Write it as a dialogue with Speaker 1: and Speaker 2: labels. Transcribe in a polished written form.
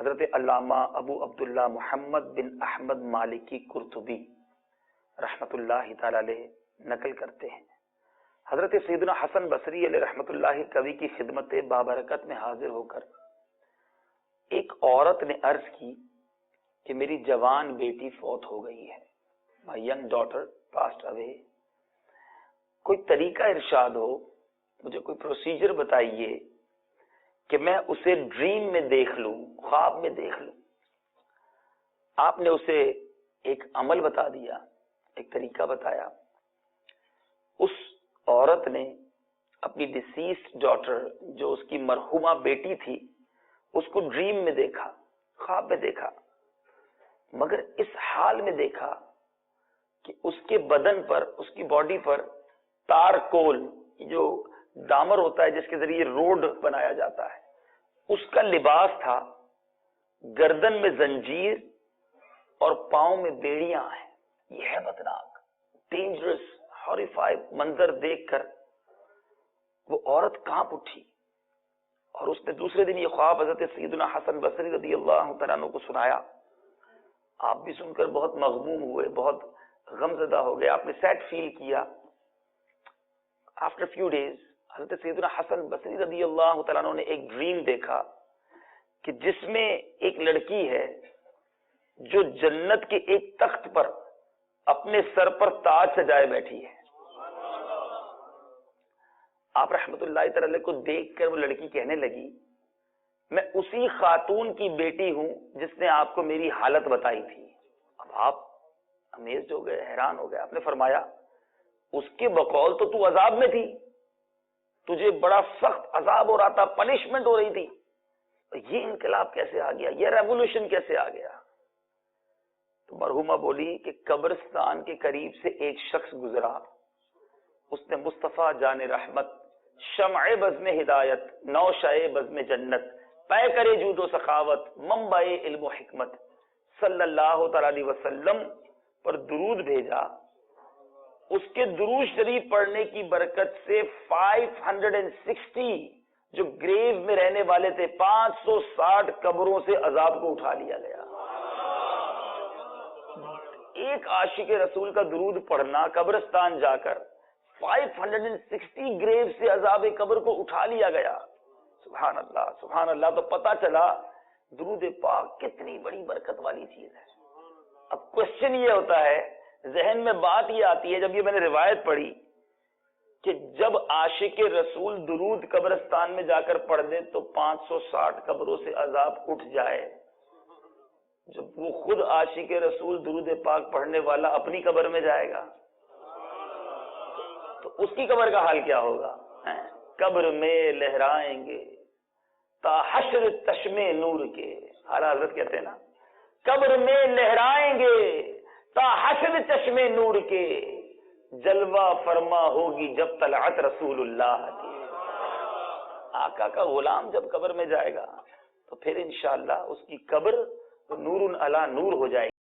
Speaker 1: حضرت علامہ ابو عبداللہ محمد بن احمد مالکی قرطبی رحمۃ اللہ تعالی علیہ نقل کرتے ہیں، حضرت سیدنا حسن بصری علیہ رحمۃ اللہ کبھی کی خدمت بابرکت میں حاضر ہو کر ایک عورت نے عرض کی کہ میری جوان بیٹی فوت ہو گئی ہے، مائی ینگ ڈاٹر پاسڈ اوے، کوئی طریقہ ارشاد ہو، مجھے کوئی پروسیجر بتائیے کہ میں اسے ڈریم میں دیکھ لوں، خواب میں دیکھ لوں۔ آپ نے اسے ایک عمل بتا دیا، ایک طریقہ بتایا۔ اس عورت نے اپنی ڈیسیسڈ ڈاٹر، جو اس کی مرحومہ بیٹی تھی، اس کو ڈریم میں دیکھا، خواب میں دیکھا، مگر اس حال میں دیکھا کہ اس کے بدن پر، اس کی باڈی پر تارکول، جو ڈامر ہوتا ہے جس کے ذریعے روڈ بنایا جاتا ہے، اس کا لباس تھا، گردن میں زنجیر اور پاؤں میں بیڑیاں ہیں۔ یہ ہے بدناک، ڈینجرس، ہاریفائڈ منظر دیکھ کر وہ عورت کانپ اٹھی، اور اس نے دوسرے دن یہ خواب حضرت سیدنا حسن بصری رضی اللہ تعالیٰ عنہ کو سنایا۔ آپ بھی سن کر بہت مغموم ہوئے، بہت غمزدہ ہو گئے، آپ نے سیڈ فیل کیا۔ آفٹر فیو ڈیز حضرت سیدنا حسن بصری رضی اللہ تعالیٰ عنہ نے ایک ڈریم دیکھا کہ جس میں ایک لڑکی ہے جو جنت کے ایک تخت پر اپنے سر پر تاج سجائے بیٹھی ہے۔ آپ رحمت اللہ تعالی کو دیکھ کر وہ لڑکی کہنے لگی، میں اسی خاتون کی بیٹی ہوں جس نے آپ کو میری حالت بتائی تھی۔ اب آپ امیزڈ ہو گئے، حیران ہو گئے۔ آپ نے فرمایا، اس کے بقول تو عذاب میں تھی، تجھے بڑا سخت عذاب ہو رہا تھا، پنشمنٹ ہو رہی تھی، یہ انقلاب کیسے آ گیا، یہ ریولوشن کیسے آ گیا؟ تو مرحومہ بولی کہ قبرستان کے قریب سے ایک شخص گزرا، اس نے مصطفیٰ جان رحمت، شمع بزم ہدایت، نوشہ بزم جنت، پے کرے جود و سخاوت، منبع علم و حکمت، صلی اللہ تعالی علیہ وسلم پر درود بھیجا۔ اس کے درود شریف پڑھنے کی برکت سے 560 جو گریو میں رہنے والے تھے، 560 قبروں سے عذاب کو اٹھا لیا گیا۔ ایک عاشق رسول کا درود پڑھنا قبرستان جا کر 560 گریو سے عذاب قبر کو اٹھا لیا گیا۔ سبحان اللہ، سبحان اللہ۔ تو پتا چلا درود پاک کتنی بڑی برکت والی چیز ہے۔ اب کوشچن یہ ہوتا ہے، ذہن میں بات یہ آتی ہے جب یہ میں نے روایت پڑھی کہ جب عاشق رسول درود قبرستان میں جا کر پڑھ دے تو 560 قبروں سے عذاب اٹھ جائے، جب وہ خود عاشق رسول درود پاک پڑھنے والا اپنی قبر میں جائے گا تو اس کی قبر کا حال کیا ہوگا؟ قبر میں لہرائیں گے تا حشر چشمے نور کے، اعلیٰ حضرت کہتے ہیں نا، قبر میں لہرائیں گے تا حشر چشمے نور کے، جلوہ فرما ہوگی جب طلعت رسول اللہ کی۔ آقا کا غلام جب قبر میں جائے گا تو پھر انشاءاللہ اس کی قبر نور علی نور ہو جائے